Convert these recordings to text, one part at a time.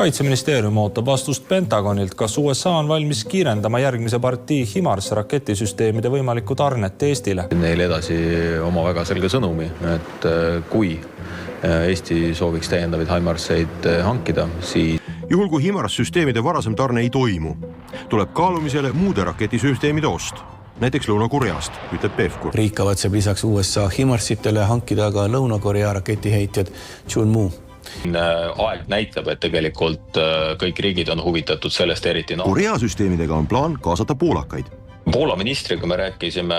Kaitseministeerium ootab vastust Pentagonilt, kas USA on valmis kiirendama järgmise partii HIMARS raketisüsteemide võimalikku tarnet Eestile. Neil edasi oma väga selge sõnumi, et kui Eesti sooviks täiendavaid HIMARS-eid hankida, siis juhul kui HIMARS-süsteemide varasem tarne ei toimu, tuleb kaalumisele muude raketisüsteemide ost. Näiteks Lõuna-Koreast, ütleb Pevkur. Riik kavatseb lisaks USA HIMARS-itele hankida ka Lõuna-Korea raketiheitjad Chunmoo. Aeg näitab, et tegelikult kõik riigid on huvitatud sellest eriti. Korea süsteemidega on plaan kaasata poolakaid. Poola ministriga me rääkisime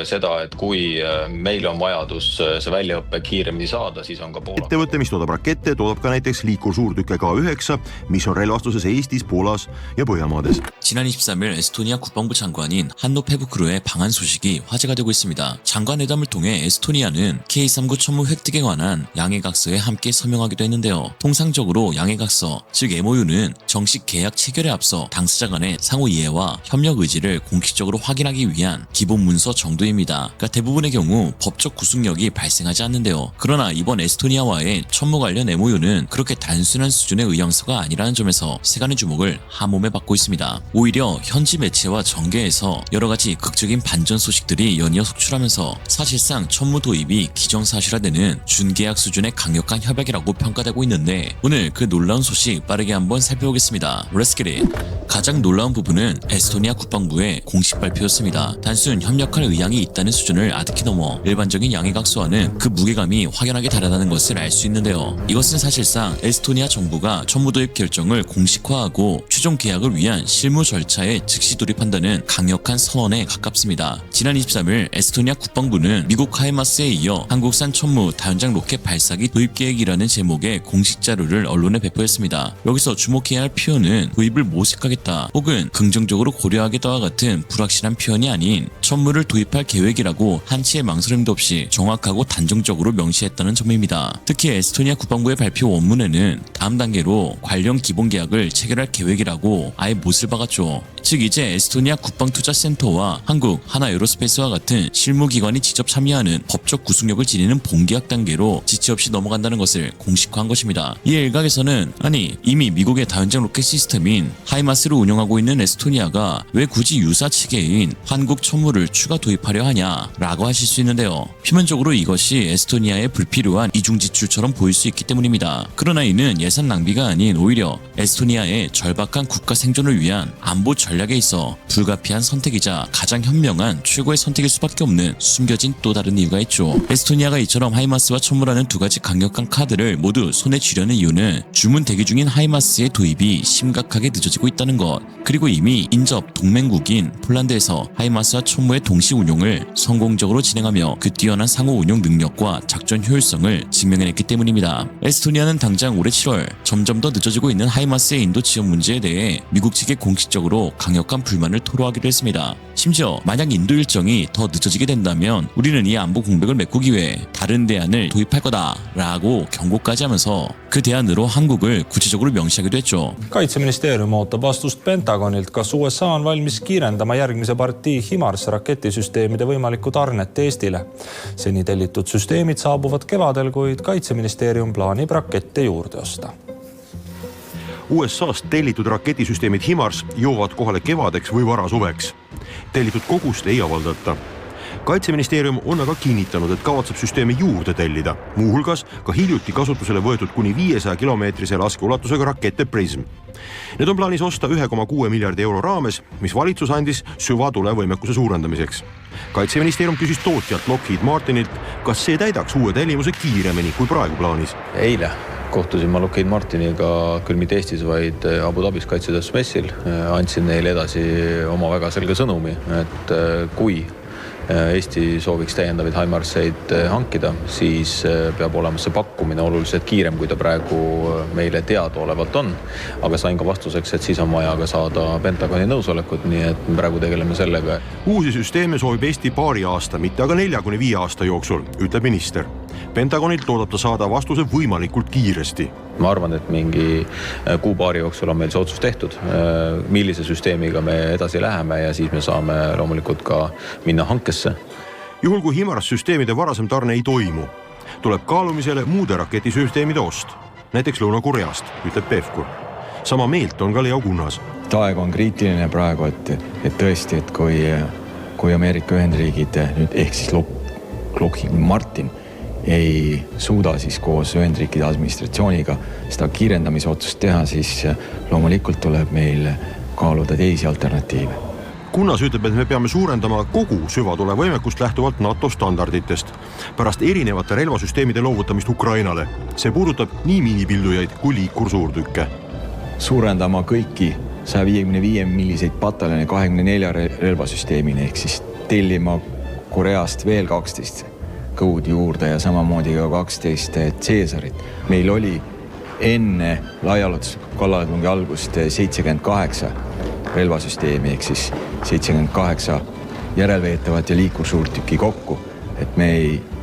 seda, et kui meil on vajadus see väljaõppe kiiremini saada, siis on ka Poola. Ettevõte, mis toodab rakette, toodab ka näiteks liikursuurtükke K9, mis on relvastuses Eestis, Poolas ja Põhjamaades. 지난 23일 에스토니아 국방부 장관인 한노 페부크루의 방한 소식이 화제가 되고 있습니다. 장관회담을 통해 에스토니아는 K-39 천무 획득에 관한 양해각서에 함께 서명하기도 했는데요. 통상적으로 양해각서, 즉 MOU는 정식 계약 체결에 앞서 당사자 간의 상호 이해와 협력 의지를 공식적으로 확인하기 위한 기본 문서 정도입니다. 그러니까 대부분의 경우 법적 구속력이 발생하지 않는데요. 그러나 이번 에스토니아와의 천무 관련 MOU는 그렇게 단순한 수준의 의향서가 아니라는 점에서 세간의 주목을 한몸에 받고 있습니다. 오히려 현지 매체와 정계에서 여러가지 극적인 반전 소식들이 연이어 속출하면서 사실상 천무 도입이 기정사실화되는 준계약 수준의 강력한 협약이라고 평가되고 있는데 오늘 그 놀라운 소식 빠르게 한번 살펴보겠습니다. Let's get it! 가장 놀라운 부분은 에스토니아 국방부의 공식 발표였습니다. 단순 협력할 의향이 있다는 수준을 아득히 넘어 일반적인 양해각서와는 그 무게감이 확연하게 다르다는 것을 알 수 있는데요. 이것은 사실상 에스토니아 정부가 천무 도입 결정을 공식화하고 최종 계약을 위한 실무 절차에 즉시 돌입한다는 강력한 선언에 가깝습니다. 지난 23일 에스토니아 국방부는 미국 하이마스에 이어 한국산 천무 다연장 로켓 발사기 도입 계획이라는 제목의 공식 자료를 언론에 배포했습니다. 여기서 주목해야 할 표현은 도입을 모색하겠다 혹은 긍정적으로 고려하겠다와 같은 불확실한 표현이 아닌 천무를 도입할 계획이라고 한치의 망설임도 없이 정확하고 단정적으로 명시했다는 점입니다. 특히 에스토니아 국방부의 발표 원문에는 다음 단계로 관련 기본계약을 체결할 계획이라고 아예 못을 박았죠. 즉 이제 에스토니아 국방투자센터와 한국 하나에어로스페이스와 같은 실무기관이 직접 참여하는 법적 구속력을 지니는 본계약 단계로 지체 없이 넘어간다는 것을 공식화한 것입니다. 이에 일각에서는 아니 이미 미국의 다연장 로켓 시스템인 하이마스를 운영하고 있는 에스토니아가 왜 굳이 유사 체계인 한국 천무를 추가 도입하려 하냐라고 하실 수 있는데요. 표면적으로 이것이 에스토니아의 불필요한 이중지출처럼 보일 수 있기 때문입니다. 그러나 이는 예산 낭비가 아닌 오히려 에스토니아의 절박한 국가 생존을 위한 안보 전략에 있어 불가피한 선택이자 가장 현명한 최고의 선택일 수밖에 없는 숨겨진 또 다른 이유가 있죠. 에스토니아가 이처럼 하이마스와 천무라는 두 가지 강력한 카드를 모두 손에 쥐려는 이유는 주문 대기 중인 하이마스의 도입이 심각하게 늦어지고 있다는 것, 그리고 이미 인접 동맹국인 폴란드에서 하이마스와 천무의 동시 운용을 성공적으로 진행하며 그 뛰어난 상호 운용 능력과 작전 효율성을 증명해냈기 때문입니다. 에스토니아는 당장 올해 7월 점점 더 늦어지고 있는 하이마스의 인도 지원 문제에 대해 미국 측에 공식적으로 강력한 불만을 토로하기로 했습니다. 심지어 만약 인도 일정이 더 늦어지게 된다면 우리는 이 안보 공백을 메꾸기 위해 다른 대안을 도입할 거다라고 경고까지 하면서 그 대안으로 한국을 구체적으로 명시하기도 했죠. Kaitseministeerium ootab vastust Pentagonilt, kas USA on valmis kiirendama järgmise partii HIMARS raketisüsteemide võimalikku tarnet Eestile. Seni tellitud süsteemid saabuvad kevadel, kuid Kaitseministeerium plaanib rakette juurde osta. USA-st tellitud raketisüsteemid HIMARS jõuavad kohale kevadeks või varasuveks. Tellitud kogust ei avaldata. Kaitseministeerium on aga kinnitanud, et kavatseb süsteemi juurde tellida, muuhulgas ka hiljuti kasutusele võetud kuni 500 kilomeetrise laskeulatusega rakette PRISM. Need on plaanis osta 1,6 miljardi euro raames, mis valitsus andis süvatulevõimekuse suurendamiseks. Kaitseministeerium küsis tootjalt Lockheed Martinilt, kas see täidaks uue tellimuse kiiremini kui praegu plaanis. Eile kohtusin ma Lockheed Martiniga küll mitte Eestis, vaid Abu Dhabis kaitsetööstusmessil. Andsin neile edasi oma väga selge sõnumi, et kui Eesti sooviks täiendavaid HIMARS-eid hankida, siis peab olema see pakkumine oluliselt kiirem, kui ta praegu meile teadaolevalt on. Aga sain ka vastuseks, et siis on vaja ka saada Pentagoni nõusolekut, nii et me praegu tegeleme sellega. Uusi süsteeme soovib Eesti paari aasta, mitte aga 4-5 aasta jooksul, ütleb minister. Pentagonilt loodab ta saada vastuse võimalikult kiiresti. Ma arvan, et mingi kuu-paari jooksul on meil see otsus tehtud, millise süsteemiga me edasi läheme ja siis me saame loomulikult ka minna hankesse. Juhul kui HIMARS-süsteemide varasem tarne ei toimu, tuleb kaalumisele muude raketisüsteemide ost, näiteks Lõuna-Koreast, ütleb Pevkur. sama meelt on ka Leo Kunnas. Aeg on kriitiline praegu, et tõesti, et kui Ameerika Ühendriigid nüüd ehk siis Lockheed Martin ei suuda siis koos Ühendriikide administratsiooniga seda kiirendamisotsust teha, siis loomulikult tuleb meil kaaluda teisi alternatiive. Kunnas ütleb, et me peame suurendama kogu süvatulevõimekust lähtuvalt NATO standarditest pärast erinevate relvasüsteemide loovutamist Ukrainale. See puudutab nii miinipildujaid kui liikursuurtükke. Suurendama kõiki 155 milliseid pataljone 24 relvasüsteemini ehk siis tellima Koreast veel 12 kõud juurde ja samamoodi ka 12 Caesarit. Meil oli enne laiaulatusliku kallaletungi algust 78 relvasüsteemi ehk siis 78 järelveetavat ja liikursuurtükki kokku, et me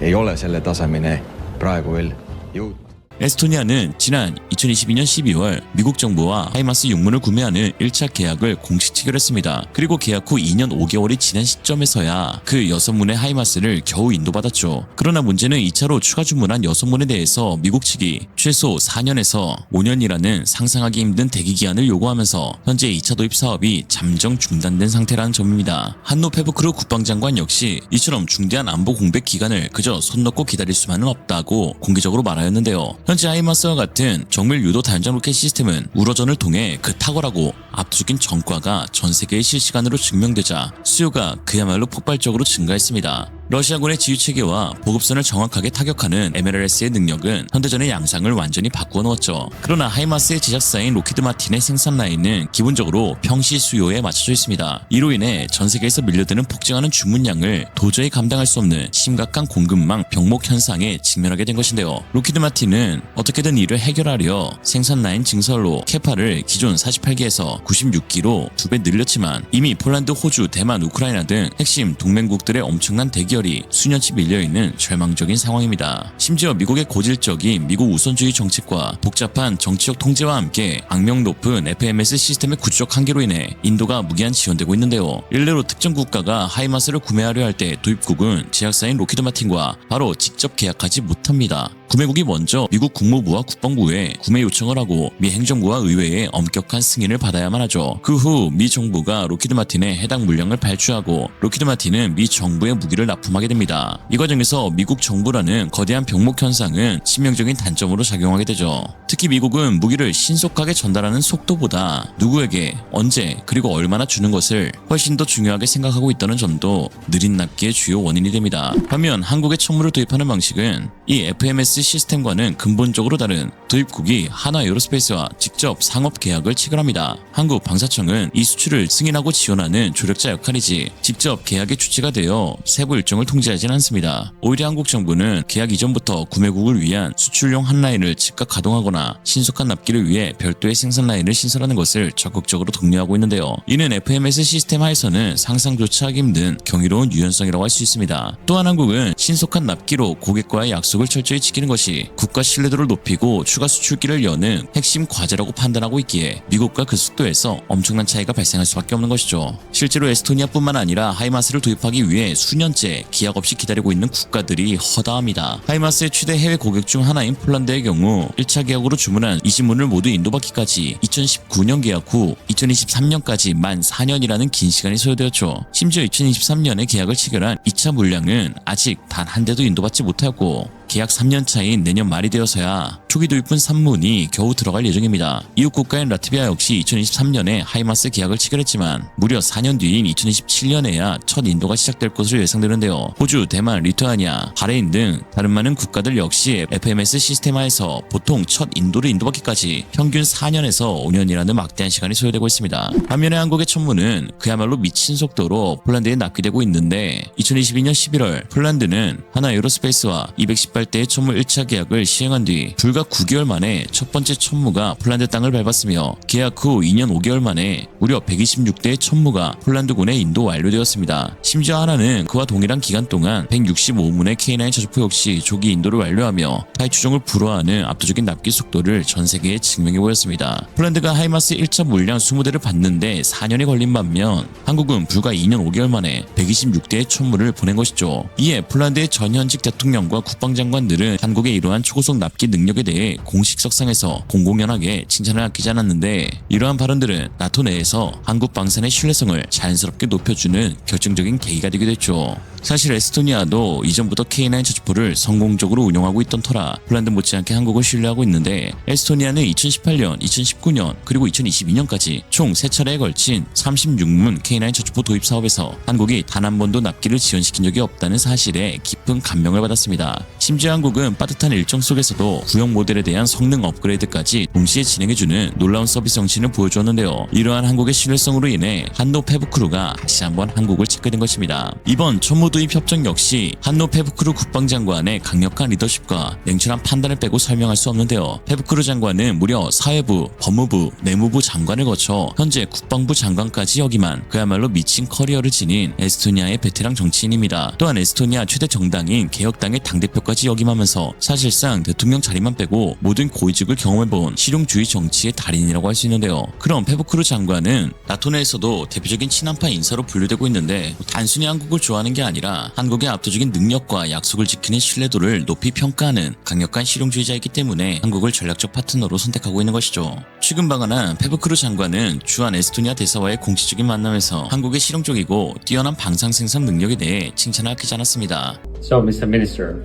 ei ole selle tasemeni praegu veel jõudnud. 에스토니아는 지난 2022년 12월 미국 정부와 하이마스 6문을 구매하는 1차 계약을 공식 체결했습니다. 그리고 계약 후 2년 5개월이 지난 시점에서야 그 6문의 하이마스를 겨우 인도받았죠. 그러나 문제는 2차로 추가 주문한 6문에 대해서 미국 측이 최소 4년에서 5년이라는 상상하기 힘든 대기기한을 요구하면서 현재 2차 도입 사업이 잠정 중단된 상태라는 점입니다. 한노 페브크루 국방장관 역시 이처럼 중대한 안보 공백 기간을 그저 손 놓고 기다릴 수만은 없다고 공개적으로 말하였는데요. 현재 하이마스와 같은 정밀 유도 단장 로켓 시스템은 우러전을 통해 그 탁월하고 압도적인 전과가 전 세계에 실시간으로 증명되자 수요가 그야말로 폭발적으로 증가했습니다. 러시아군의 지휘체계와 보급선을 정확하게 타격하는 MLRS의 능력은 현대전의 양상을 완전히 바꾸어 놓았죠. 그러나 하이마스의 제작사인 로키드 마틴의 생산 라인은 기본적으로 평시 수요에 맞춰져 있습니다. 이로 인해 전 세계에서 밀려드는 폭증하는 주문량을 도저히 감당할 수 없는 심각한 공급망 병목 현상에 직면하게 된 것인데요. 로키드 마틴은 어떻게든 이를 해결하려 생산 라인 증설로 케파를 기존 48기에서 96기로 2배 늘렸지만 이미 폴란드, 호주, 대만, 우크라이나 등 핵심 동맹국들의 엄청난 대기열이 수년치 밀려있는 절망적인 상황입니다. 심지어 미국의 고질적인 미국 우선주의 정책과 복잡한 정치적 통제와 함께 악명 높은 FMS 시스템의 구조적 한계로 인해 인도가 무기한 지연되고 있는데요. 일례로 특정 국가가 하이마스를 구매하려 할 때 도입국은 제약사인 로키드 마틴과 바로 직접 계약하지 못합니다. 구매국이 먼저 미국 국무부와 국방부에 구매 요청을 하고 미 행정부와 의회의 엄격한 승인을 받아야만 하죠. 그 후 미 정부가 로키드 마틴에 해당 물량을 발주하고 로키드 마틴은 미 정부에 무기를 납품하게 됩니다. 이 과정에서 미국 정부라는 거대한 병목 현상은 치명적인 단점으로 작용하게 되죠. 특히 미국은 무기를 신속하게 전달하는 속도보다 누구에게 언제 그리고 얼마나 주는 것을 훨씬 더 중요하게 생각하고 있다는 점도 느린 납기의 주요 원인이 됩니다. 반면 한국의 천무를 도입하는 방식은 이 FMS 시스템과는 근본적으로 다른 도입국이 한화 에어로스페이스와 직접 상업 계약을 체결합니다. 한국 방사청은 이 수출을 승인하고 지원하는 조력자 역할이지 직접 계약의 주체가 되어 세부 일정을 통제하진 않습니다. 오히려 한국 정부는 계약 이전부터 구매국을 위한 수출용 한 라인을 즉각 가동하거나 신속한 납기를 위해 별도의 생산 라인을 신설하는 것을 적극적으로 독려하고 있는데요. 이는 FMS 시스템 하에서는 상상조차 하기 힘든 경이로운 유연성이라고 할 수 있습니다. 또한 한국은 신속한 납기로 고객과의 약속을 철저히 지키는 것이 국가 신뢰도를 높이고 추가 수출기를 여는 핵심 과제라고 판단하고 있기에 미국과 그 속도에서 엄청난 차이가 발생할 수밖에 없는 것이죠. 실제로 에스토니아뿐만 아니라 하이마스를 도입하기 위해 수년째 기약 없이 기다리고 있는 국가들이 허다합니다. 하이마스의 최대 해외 고객 중 하나인 폴란드의 경우 1차 계약으로 주문한 20문을 모두 인도받기까지 2019년 계약 후 2023년까지 만 4년이라는 긴 시간이 소요되었죠. 심지어 2023년에 계약을 체결한 2차 물량은 아직 단 한 대도 인도받지 못하였고 계약 3년 차인 내년 말이 되어서야 초기 도입분 3문이 겨우 들어갈 예정입니다. 이웃 국가인 라트비아 역시 2023년에 하이마스 계약을 체결했지만 무려 4년 뒤인 2027년에야 첫 인도가 시작될 것으로 예상되는데요. 호주, 대만, 리투아니아, 바레인 등 다른 많은 국가들 역시 FMS 시스템하에서 보통 첫 인도를 인도받기까지 평균 4년에서 5년이라는 막대한 시간이 소요되고 있습니다. 반면에 한국의 천무는 그야말로 미친 속도로 폴란드에 납기되고 있는데 2022년 11월 폴란드는 한화 에어로스페이스와 218대의 천무 1차 계약을 시행한 뒤 불과 9개월 만에 첫 번째 천무가 폴란드 땅을 밟았으며 계약 후 2년 5개월 만에 무려 126대의 천무가 폴란드군에 인도 완료되었습니다. 심지어 하나는 그와 동일한 기간 동안 165문의 K9 저주포 역시 조기 인도를 완료하며 타이 추종을 불허하는 압도적인 납기 속도를 전 세계에 증명해 보였습니다. 폴란드가 하이마스 1차 물량 20대를 받는데 4년이 걸린 반면 한국은 불과 2년 5개월 만에 126대의 천무를 보낸 것이죠. 이에 폴란드의 전 현직 대통령과 국방장관들은 한국의 이러한 초고속 납기 능력에 대해 대해 공식 석상에서 공공연하게 칭찬을 아끼지 않았는데 이러한 발언들은 나토 내에서 한국 방산의 신뢰성을 자연스럽게 높여주는 결정적인 계기가 되기도 했죠. 사실 에스토니아도 이전부터 K9 저주포를 성공적으로 운영하고 있던 터라 폴란드 못지않게 한국을 신뢰하고 있는데 에스토니아는 2018년, 2019년 그리고 2022년까지 총 3차례에 걸친 36문 K9 저주포 도입 사업에서 한국이 단 한 번도 납기를 지연시킨 적이 없다는 사실에 깊은 감명을 받았습니다. 심지어 한국은 빠듯한 일정 속에서도 구형 모델에 대한 성능 업그레이드까지 동시에 진행해주는 놀라운 서비스 정신을 보여주었는데요. 이러한 한국의 신뢰성으로 인해 한노 페브크루가 다시 한번 한국을 찾게 된 것입니다. 이번 천무 도입 협정 역시 한노 페브크루 국방장관의 강력한 리더십과 냉철한 판단을 빼고 설명할 수 없는데요. 페브크루 장관은 무려 사회부, 법무부, 내무부 장관을 거쳐 현재 국방부 장관까지 역임한 그야말로 미친 커리어를 지닌 에스토니아의 베테랑 정치인입니다. 또한 에스토니아 최대 정당인 개혁당의 당대표까지 역임하면서 사실상 대통령 자리만 빼고 모든 고위직을 경험해본 실용주의 정치의 달인이라고 할 수 있는데요. 그럼 페브크루 장관은 나토 내에서도 대표적인 친한파 인사로 분류되고 있는데 단순히 한국을 좋아하는 게 아니라 한국의 압도적인 능력과 약속을 지키는 신뢰도를 높이 평가하는 강력한 실용주의자이기 때문에 한국을 전략적 파트너로 선택하고 있는 것이죠. 최근 방한한 페브크루 장관은 주한 에스토니아 대사와의 공식적인 만남에서 한국의 실용적이고 뛰어난 방산 생산 능력에 대해 칭찬을 아끼지 않았습니다. So, Mr. Minister,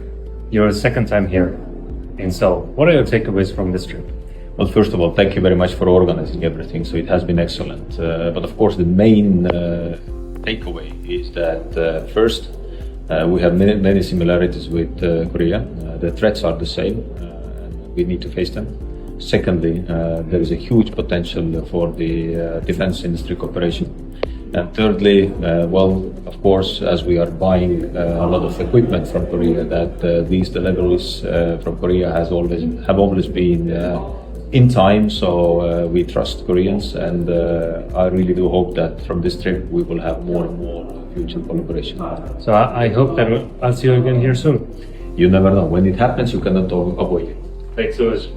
your second time here in Seoul. What are your takeaways from this trip? Well, first of all, thank you very much for organizing everything. So it has been excellent. But of course, the main takeaway is that first, we have many similarities with Korea. The threats are the same, and we need to face them. Secondly, there is a huge potential for the defense industry cooperation. And thirdly, well, of course, as we are buying a lot of equipment from Korea, that these deliveries from Korea have always been in time. So we trust Koreans, and I really do hope that from this trip we will have more and more future collaboration. So I hope that I'll see you again here soon. You never know. When it happens, you cannot avoid it. Thanks, Louis.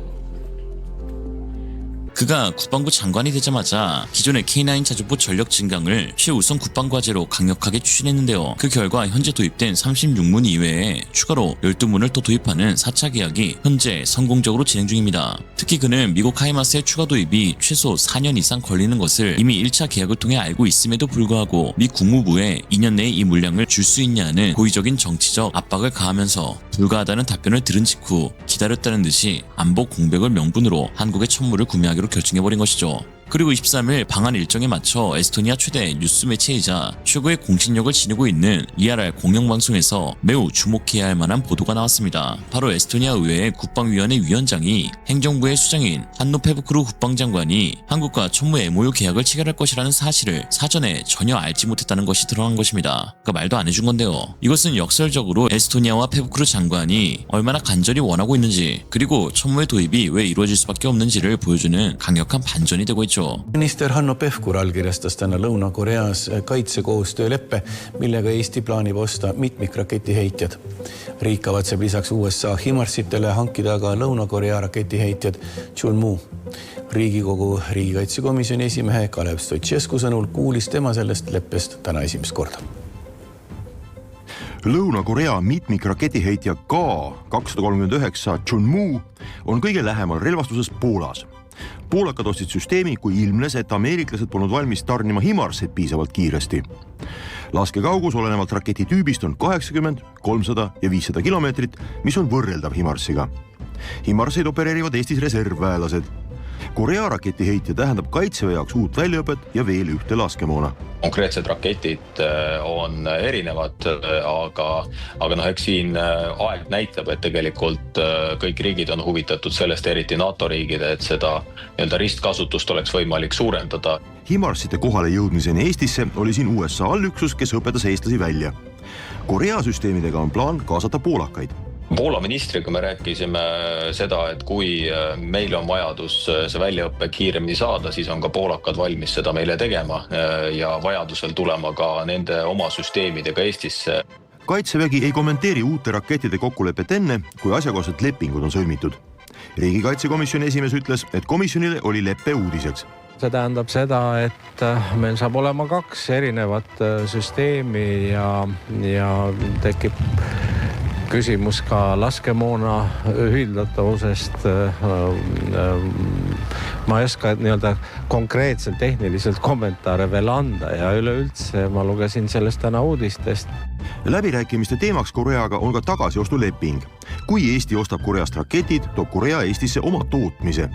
그가 국방부 장관이 되자마자 기존의 K9 자주포 전력 증강을 최우선 국방과제로 강력하게 추진했는데요. 그 결과 현재 도입된 36문 이외에 추가로 12문을 또 도입하는 4차 계약이 현재 성공적으로 진행 중입니다. 특히 그는 미국 하이마스의 추가 도입이 최소 4년 이상 걸리는 것을 이미 1차 계약을 통해 알고 있음에도 불구하고 미 국무부에 2년 내에 이 물량을 줄 수 있냐는 고의적인 정치적 압박을 가하면서 불가하다는 답변을 들은 직후 기다렸다는 듯이 안보 공백을 명분으로 한국의 천무를 구매하기로 결정해버린 것이죠. 그리고 23일 방한 일정에 맞춰 에스토니아 최대 뉴스 매체이자 최고의 공신력을 지니고 있는 ERR 공영방송에서 매우 주목해야 할 만한 보도가 나왔습니다. 바로 에스토니아 의회 국방위원회 위원장이 행정부의 수장인 한노 페브크루 국방장관이 한국과 천무 MOU 계약을 체결할 것이라는 사실을 사전에 전혀 알지 못했다는 것이 드러난 것입니다. 그러니까 말도 안 해준 건데요. 이것은 역설적으로 에스토니아와 페브크루 장관이 얼마나 간절히 원하고 있는지 그리고 천무의 도입이 왜 이루어질 수밖에 없는지를 보여주는 강력한 반전이 되고 있죠. Minister Hanno Pevkur allkirjastas täna Lõuna-Koreas kaitsekoostööleppe, millega Eesti plaanib osta mitmikraketiheitjad. Riik kavatseb lisaks USA HIMARSitele hankida ka Lõuna-Korea raketiheitjad Chunmoo. Riigikogu riigikaitsekomisjoni esimehe Kalev Stoicescu sõnul kuulis tema sellest leppest täna esimest korda. Lõuna-Korea mitmikraketiheitja K-239 Chunmoo on kõige lähemal relvastuses Poolas. Poolakad ostsid süsteemi, kui ilmnes, et ameeriklased polnud valmis tarnima HIMARSit piisavalt kiiresti. Laskekaugus olenevalt raketi tüübist on 80, 300 ja 500 kilomeetrit, mis on võrreldav HIMARSiga. HIMARSeid opereerivad Eestis reservväelased. Korea raketiheitja tähendab kaitseväe jaoks uut väljaõpet ja veel ühte laskemoona. Konkreetsed raketid on erinevad, aga eks siin aeg näitab, et tegelikult kõik riigid on huvitatud sellest, eriti NATO riigid, et seda ristkasutust oleks võimalik suurendada. HIMARSite kohale jõudmiseni Eestisse oli siin USA allüksus, kes õpetas eestlasi välja. Korea süsteemidega on plaan kaasata poolakaid. Poola ministriga me rääkisime seda, et kui meil on vajadus see väljaõppe kiiremini saada, siis on ka poolakad valmis seda meile tegema ja vajadusel tulema ka nende oma süsteemidega Eestisse. Kaitsevägi ei kommenteeri uute rakettide kokkulepet enne, kui asjakohased lepingud on sõlmitud. Riigikaitsekomisjoni esimees ütles, et komisjonile oli leppe uudiseks. See tähendab seda, et meil saab olema 2 erinevat süsteemi ja tekib küsimus ka laskemoona ühildatavusest. Ma ei oska nii-öelda konkreetselt tehniliselt kommentaare veel anda ja üleüldse ma lugesin sellest täna uudistest. Läbirääkimiste teemaks Koreaga on ka tagasiostuleping. Kui Eesti ostab Koreast raketid, toob Korea Eestisse oma tootmise.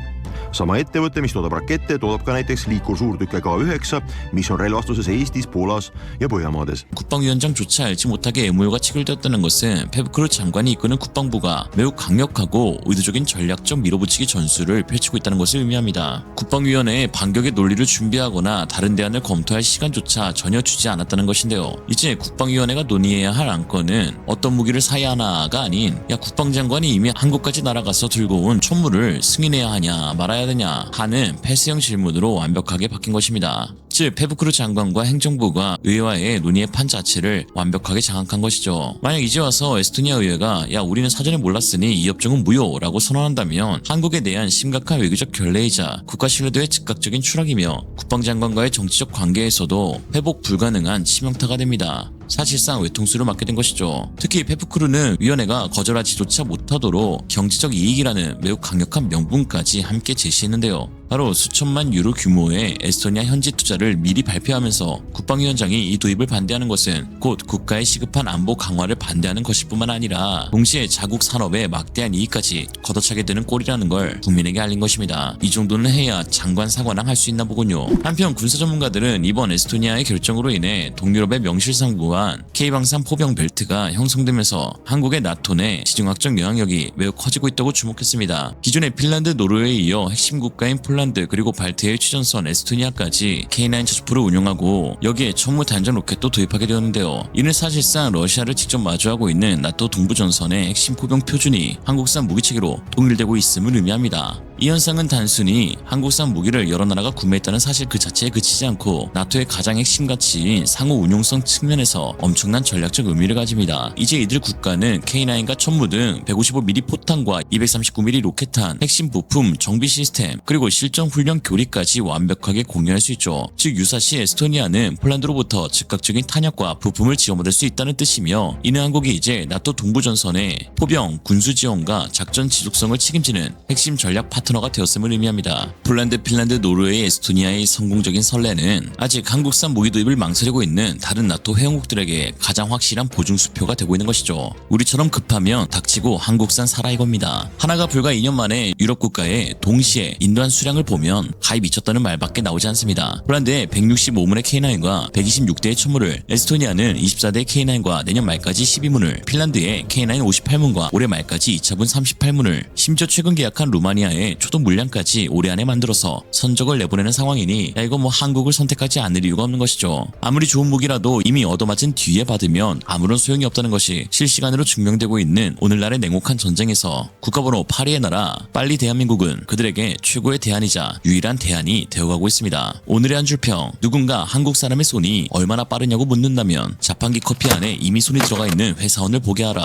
Sama ettevõte, mis toodab rakette, toodab ka näiteks liikursuurtükke K9, mis on relvastuses Eestis, Poolas ja Põhjamaades. 국방위원장조차 알지 못하게 MOU가 체결되었다는 것은 페브크루 장관이 이끄는 국방부가 매우 강력하고 의도적인 전략적 밀어붙이기 전술을 펼치고 있다는 것을 의미합니다. 국방위원회에 반격의 논리를 준비하거나 다른 대안을 검토할 시간조차 전혀 주지 않았다는 것인데요. 이제 국방위원회가 논의해야 할 안건은 어떤 무기를 사야 하나가 아닌 국방장관이 이미 한국까지 날아가서 들고 온 촛물을 승인해야 하냐 말아야 되냐 하는 패스형 질문으로 완벽하게 바뀐 것입니다. 즉 페브크루 장관과 행정부가 의회와의 논의의 판 자체를 완벽하게 장악한 것이죠. 만약 이제 와서 에스토니아 의회가 야 우리는 사전에 몰랐으니 이 협정은 무효라고 선언한다면 한국에 대한 심각한 외교적 결례이자 국가 신뢰도의 즉각적인 추락이며 국방장관과의 정치적 관계에서도 회복 불가능한 치명타가 됩니다. 사실상 외통수를 맞게 된 것이죠. 특히 페브크루는 위원회가 거절하지조차 못하도록 경제적 이익이라는 매우 강력한 명분까지 함께 제시했는데요. 바로 수천만 유로 규모의 에스토니아 현지 투자를 미리 발표하면서 국방위원장이 이 도입을 반대하는 것은 곧 국가의 시급한 안보 강화를 반대하는 것일 뿐만 아니라 동시에 자국 산업에 막대한 이익까지 걷어차게 되는 꼴이라는 걸 국민에게 알린 것입니다. 이 정도는 해야 장관 사관왕 할 수 있나 보군요. 한편 군사 전문가들은 이번 에스토니아의 결정으로 인해 동유럽의 명실상부한 K방산 포병 벨트가 형성되면서 한국의 나토 내 지정학적 영향력이 매우 커지고 있다고 주목했습니다. 기존의 핀란드, 노르웨이에 이어 핵심 국가인 폴란드 그리고 발트해의 취전선 에스토니아까지 K9 저주포를 운용하고 여기에 천무 단전 로켓도 도입하게 되었는데요. 이는 사실상 러시아를 직접 마주하고 있는 나토 동부전선의 핵심 포병 표준이 한국산 무기체계로 동일되고 있음을 의미합니다. 이 현상은 단순히 한국산 무기를 여러 나라가 구매했다는 사실 그 자체에 그치지 않고 나토의 가장 핵심 가치인 상호 운용성 측면에서 엄청난 전략적 의미를 가집니다. 이제 이들 국가는 K9과 천무 등 155mm 포탄과 239mm 로켓탄, 핵심 부품, 정비 시스템, 그리고 실전 훈련 교리까지 완벽하게 공유할 수 있죠. 즉 유사시 에스토니아는 폴란드로부터 즉각적인 탄약과 부품을 지원받을 수 있다는 뜻이며 이는 한국이 이제 나토 동부전선의 포병, 군수 지원과 작전 지속성을 책임지는 핵심 전략 파트너가 되었음을 의미합니다. 폴란드, 핀란드, 노르웨이, 에스토니아의 성공적인 선례는 아직 한국산 무기 도입을 망설이고 있는 다른 나토 회원국들에게 가장 확실한 보증수표가 되고 있는 것이죠. 우리처럼 급하면 닥치고 한국산 사라 이겁니다. 하나가 불과 2년 만에 유럽 국가에 동시에 인도한 수량을 보면 가히 미쳤다는 말밖에 나오지 않습니다. 폴란드의 165문의 K9과 126대의 천무를, 에스토니아는 24대의 K9과 내년 말까지 12문을, 핀란드의 K9 58문과 올해 말까지 2차분 38문을, 심지어 최근 계약한 루마니아의 초도 물량까지 올해 안에 만들어서 선적을 내보내는 상황이니 야 이거 뭐 한국을 선택하지 않을 이유가 없는 것이죠. 아무리 좋은 무기라도 이미 얻어맞은 뒤에 받으면 아무런 소용이 없다는 것이 실시간으로 증명되고 있는 오늘날의 냉혹한 전쟁에서 국가번호 8위의 나라 빨리 대한민국은 그들에게 최고의 대안이자 유일한 대안이 되어가고 있습니다. 오늘의 한 줄평, 누군가 한국 사람의 손이 얼마나 빠르냐고 묻는다면 자판기 커피 안에 이미 손이 들어가 있는 회사원을 보게 하라.